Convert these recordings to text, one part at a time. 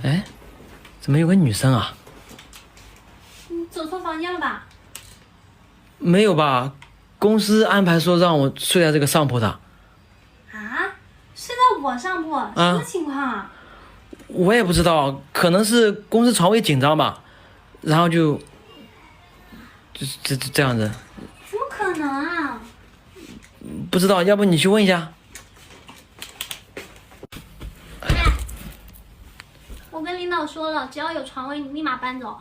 哎，怎么有个女生啊？你走错房间了吧？没有吧？公司安排说让我睡在这个上铺的。啊？睡在我上铺，什么情况啊？我也不知道，可能是公司床位紧张吧，然后就这样子。怎么可能啊？不知道，要不你去问一下。我跟领导说了，只要有床位，你立马搬走。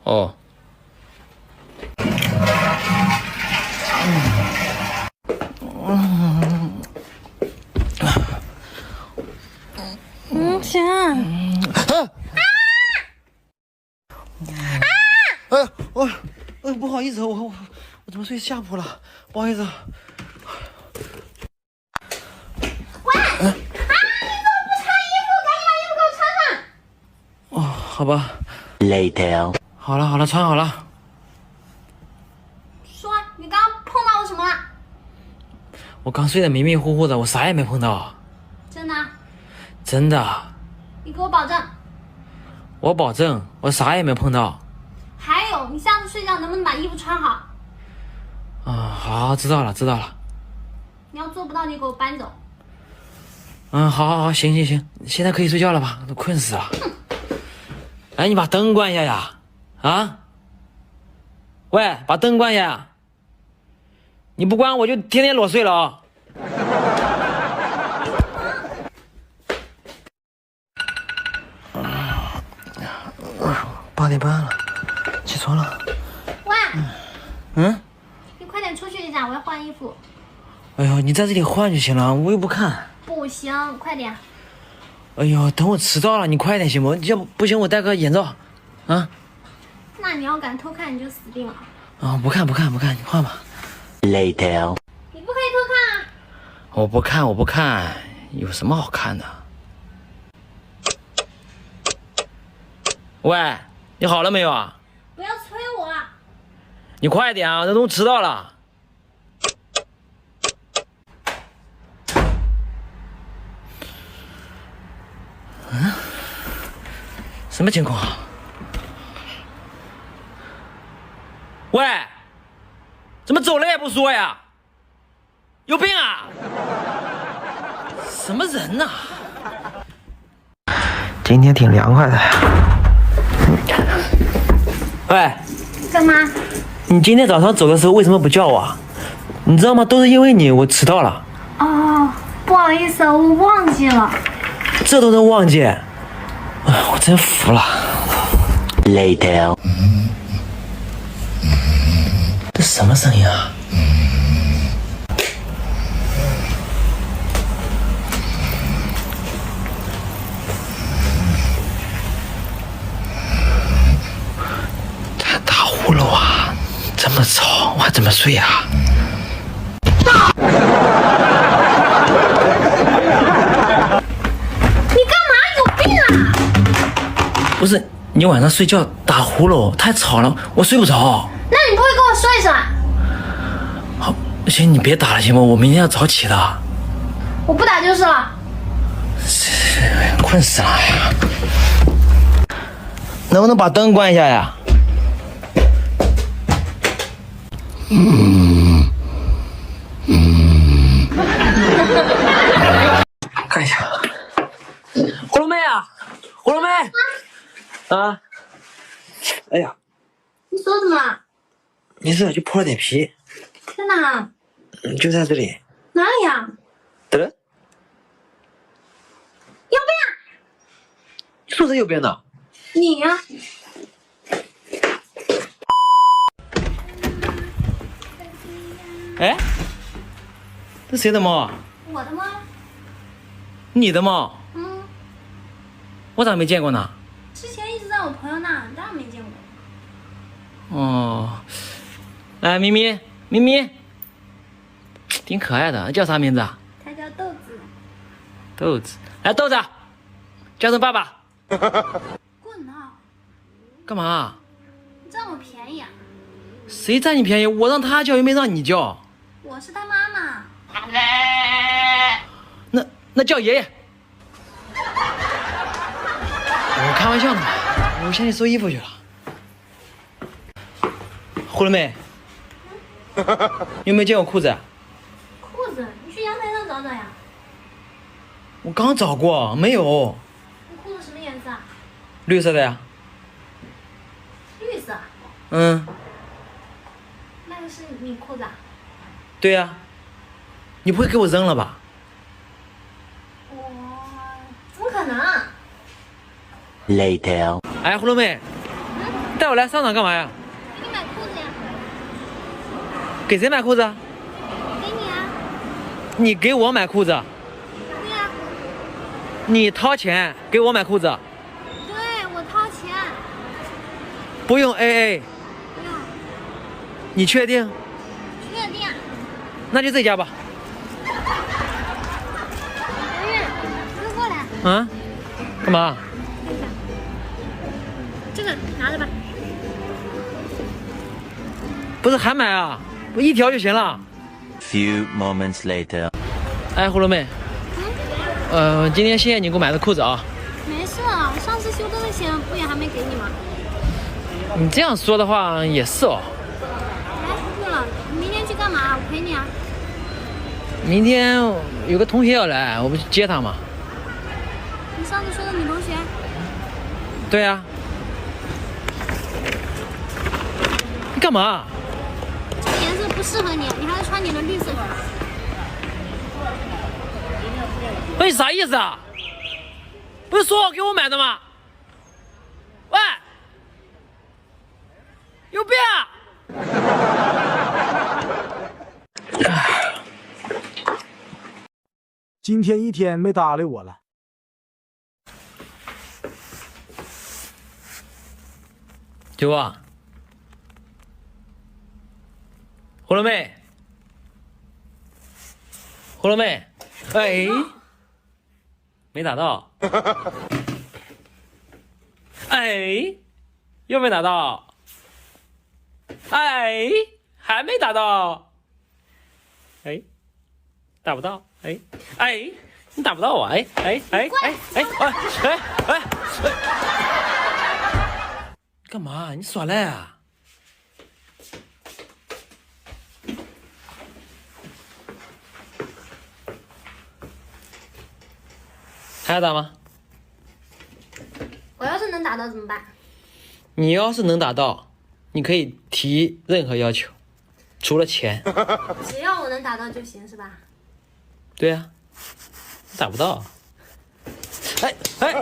哦。行。不好意思，我怎么睡下铺了？不好意思。喂，你怎么不穿衣服？赶紧把衣服给我穿上。哦，好吧。Later。好了，穿好了。说，你刚刚碰到我什么了？我刚睡得迷迷糊糊的，我啥也没碰到。真的？真的。你给我保证。我保证，我啥也没碰到。还有，你下次睡觉能不能把衣服穿好？好，知道了。你要做不到，你给我搬走。好，行，现在可以睡觉了吧？都困死了。哎，你把灯关一下呀！啊？喂，把灯关一下！你不关我就天天裸睡了啊！8点半了，起床了。喂。你快点出去一下，我要换衣服。哎呦，你在这里换就行了，我又不看。不行，快点。哎呦，等我迟到了，你快点行不？要不行我戴个眼罩。啊？那你要敢偷看，你就死定了。不看，你换吧。Later。你不可以偷看啊！我不看，有什么好看的？喂，你好了没有啊？不要催我啊！你快点啊，这都迟到了。什么情况？喂，怎么走了也不说呀？有病啊！什么人呐？今天挺凉快的。喂，干嘛？你今天早上走的时候为什么不叫我啊？你知道吗？都是因为你，我迟到了。哦，不好意思，我忘记了。这都能忘记？我真服了。Later。这什么声音啊？这打呼噜啊，这么吵，我还怎么睡啊？你干嘛？有病啊！不是，你晚上睡觉打呼噜太吵了，我睡不着。那你不会跟我说一声啊？好，行，你别打了，行吗？我明天要早起的。我不打就是了。困死了呀！能不能把灯关一下呀？看一下，葫芦妹啊，葫芦妹，啊，哎呀，你手怎么了？没事，就破了点皮。在哪？就在这里。哪里啊？得了，有病啊！说谁有病呢？你呀、哎，这谁的猫？我的猫。你的猫？我咋没见过呢？之前一直在我朋友那，当然没见过。哦，来，咪咪，挺可爱的，叫啥名字啊？它叫豆子。豆子，来豆子，叫声爸爸。滚啊！干嘛？你占我便宜啊！谁占你便宜？我让他叫，又没让你叫。我是他妈妈。那叫爷爷。开玩笑呢，我先去收衣服去了。回来没？有没有见过裤子？裤子，你去阳台上找找呀。我刚找过，没有。你裤子什么颜色啊？绿色的呀。绿色。嗯。那个是你裤子啊？对呀。你不会给我扔了吧？怎么可能Later. 哎，葫芦妹，带我来商场干嘛呀？给你买裤子呀。给谁买裤子啊？给你啊。你给我买裤子？对呀。你掏钱给我买裤子？对，我掏钱。不用 AA。不用。你确定？确定。那就这家吧。圆圆，你过来。啊？干嘛？这个拿着吧。不是还买啊？我一条就行了。Few moments later. 哎，葫芦妹，今天谢谢你给我买的裤子啊。没事啊，上次修灯的钱不也还没给你吗？你这样说的话也是哦。哎，对了，你明天去干嘛？我陪你啊。明天有个同学要来，我不去接他吗？你上次说的女同学？对呀。你干嘛？这个颜色不适合你，你还是穿你的绿色去吧。喂，啥意思啊？不是说好给我买的吗？喂，有病啊！今天一天没搭理我了。九啊，葫芦妹，葫芦妹，哎，没打到，哎，又没打到，哎，还没打到，哎，打不到，哎，哎，你打不到我，哎，哎，哎，哎，哎，哎，哎，哎，干嘛？你耍赖啊？还要打吗？我要是能打到怎么办？你要是能打到，你可以提任何要求，除了钱。只要我能打到就行，是吧？对呀、打不到。哎哎，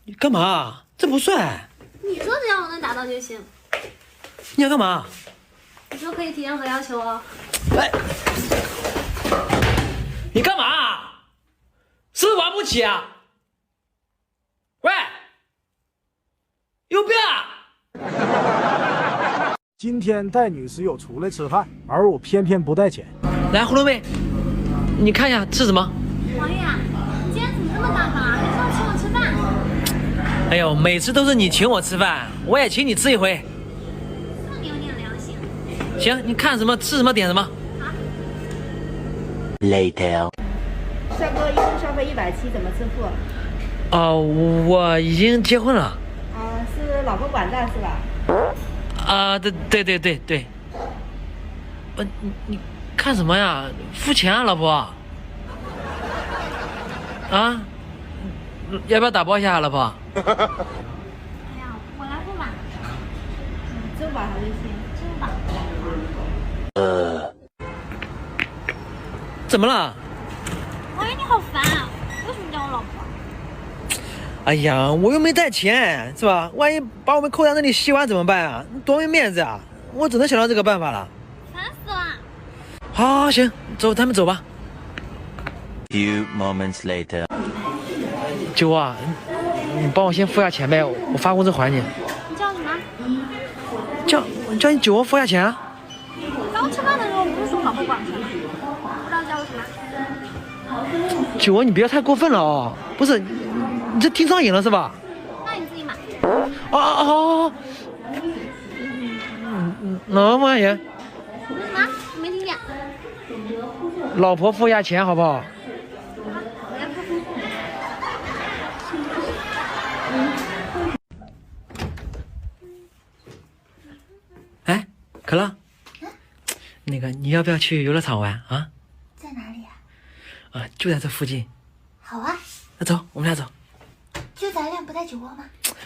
你干嘛？这不算。你说只要我能打到就行。你要干嘛？你说可以提任何要求哦。哎，你干嘛？是不是玩不起啊？喂，有病啊！今天带女室友出来吃饭，而我偏偏不带钱。来，葫芦妹，你看一下吃什么？王月，你今天怎么这么大方啊？还说要请我吃饭？哎呦，每次都是你请我吃饭，我也请你吃一回。算你有点良心。行，你看什么吃什么点什么。Later. 帅哥，一共消费170，怎么支付？哦，我已经结婚了。是老婆管账是吧？啊，对。你看什么呀？付钱啊，老婆。啊？要不要打包一下，老婆？哎呀，我来付吧。支付宝还是微信？支付宝。怎么了？王月，你好烦啊！为什么叫我老婆？哎呀，我又没带钱，是吧？万一把我们扣在那里洗碗怎么办啊？多没面子啊！我只能想到这个办法了。烦死了！好，行，走，咱们走吧。 Few moments later. 九啊，你帮我先付下钱呗，我发工资还你。你叫什么？叫你九啊付下钱啊。刚吃饭的时候不是说老婆管钱吗？不知道叫我什么？九啊，你不要太过分了哦。不是，你这听上瘾了是吧？那你自己买。哦。老婆也。你说什么？我没听见。老婆付下钱好不好？可乐，那个你要不要去游乐场玩啊？在哪里啊？就在这附近。好啊，那走，我们俩走。就咱俩不带酒窝吗？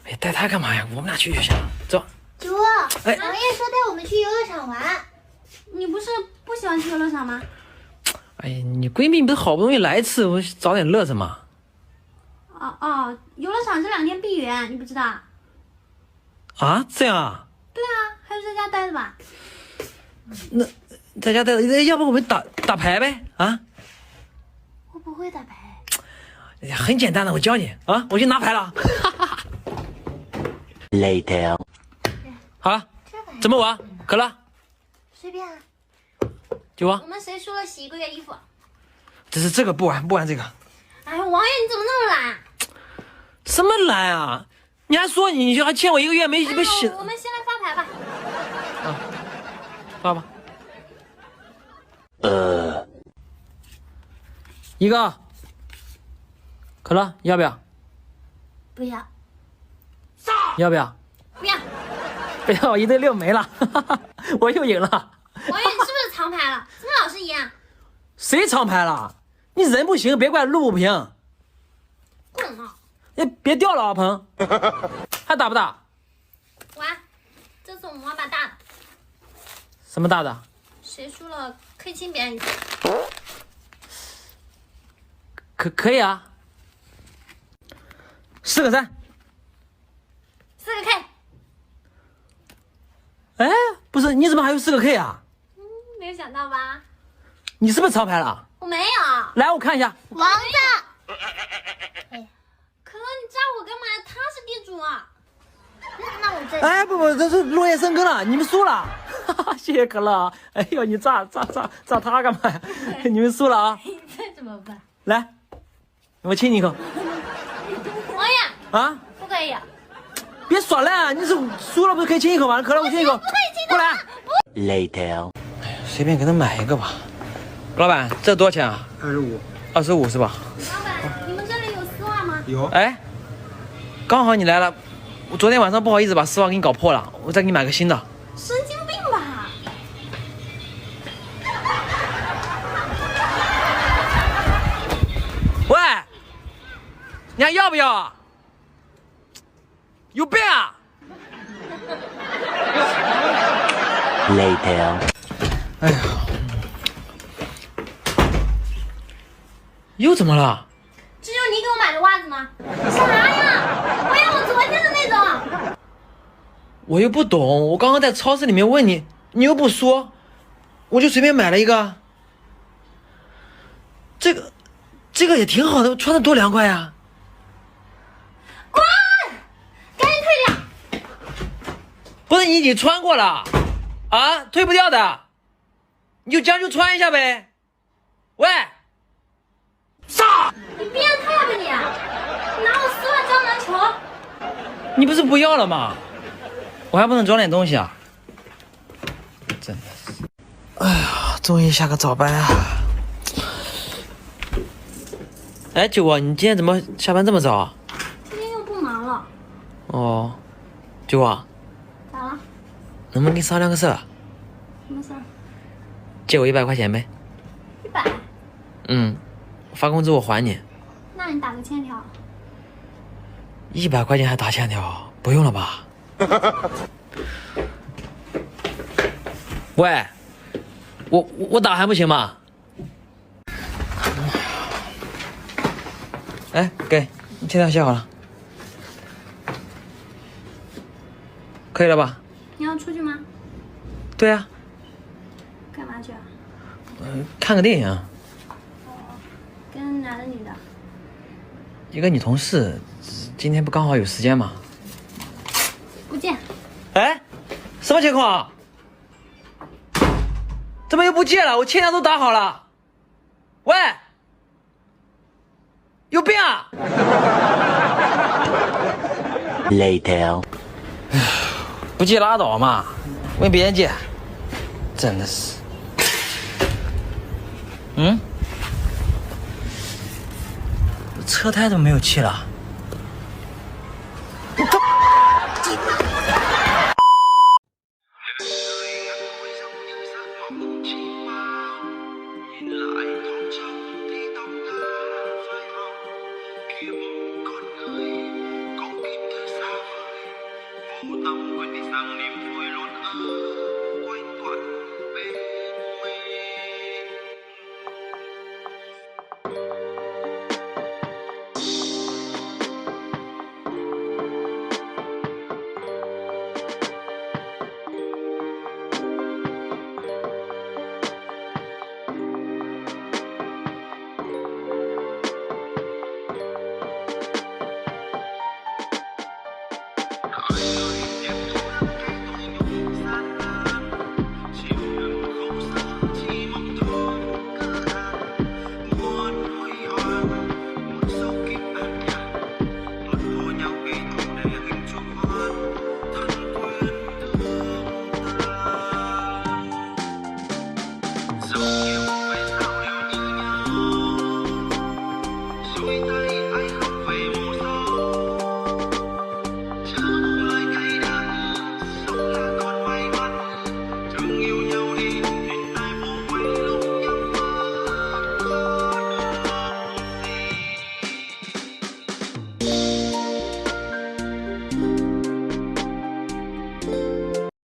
哎，带他干嘛呀？我们俩去就行了。走。酒窝，哎王爷说带我们去游乐场玩。你不是不喜欢去游乐场吗？哎呀，你闺蜜不是好不容易来一次，我找点乐子嘛。哦，游乐场这2天闭园，你不知道？啊，这样啊？对啊，还是在家待着吧。那在家待着，要不我们打牌呗？啊？我不会打牌。哎呀，很简单的，我教你啊，我去拿牌了。Later. 好了，怎么玩？可乐，随便啊。就玩我。们谁输了洗1个月衣服？这个不玩这个。哎呀，王爷你怎么那么懒？什么懒啊？你还说你还欠我1个月没洗？我们先来发牌吧。发吧。一个。可乐，要不要？不要，要不要？不要。不要，1对6没了，我又赢了。王爷你是不是藏牌了？怎么老是赢？谁长牌了？你人不行，别怪路不平。滚啊！哎，别掉了啊，鹏。还打不打？玩，这次我们玩把大的，什么大的？谁输了可以亲别人一次。可以啊。4个3。4个 K。哎，不是，你怎么还有4个 K 啊？没有想到吧？你是不是长牌了？我没有。来，我看一下。王子。可乐，你扎我干嘛呀？他是地主啊。那我这。哎，不，这是落叶生根了，你们输了。谢谢可乐。哎呦，你炸他干嘛呀？你们输了啊。这怎么办？来，我亲你一口。王爷。啊？不可以。别耍赖啊！你是输了不是可以亲一口吗？可乐，我亲一口。不可以亲过来。Later. 随便给他买一个吧。老板，这多少钱啊25。 25是吧？老板，你们这里有丝袜吗？有。哎，刚好你来了，我昨天晚上不好意思把丝袜给你搞破了，我再给你买个新的。神经病吧！喂，你还要不要啊？有病啊！ Later. 哎呀，又怎么了？这就是你给我买的袜子吗？啥呀？我要我昨天的那种。我又不懂，我刚刚在超市里面问你，你又不说，我就随便买了一个。这个也挺好的，穿的多凉快呀！滚！赶紧退掉！不是你已经穿过了啊，退不掉的，你就将就穿一下呗。喂，杀！你变态吧你！拿我丝袜装篮球？你不是不要了吗？我还不能装点东西啊！真的是，哎呀，终于下个早班啊！哎，九哥，你今天怎么下班这么早啊？今天又不忙了。哦，九哥，咋了？能不能跟你商量个事儿？什么事儿借我100块钱呗。 ？100？嗯，发工资我还你。那你打个欠条。 100块钱还打欠条？不用了吧？喂，我打还不行吗？哎，给你欠条写好了，可以了吧？你要出去吗？对啊，干嘛去啊？看个电影。跟男的女的？一个女同事，今天不刚好有时间吗？不见。哎，什么情况？怎么又不借了？我欠条都打好了。喂，有病啊！ Later. 不借拉倒嘛，问别人借，真的是。嗯，车胎怎么没有气了？ tâm quên đi rằng niềm vui luôn ở quanh quẩn bên mình. So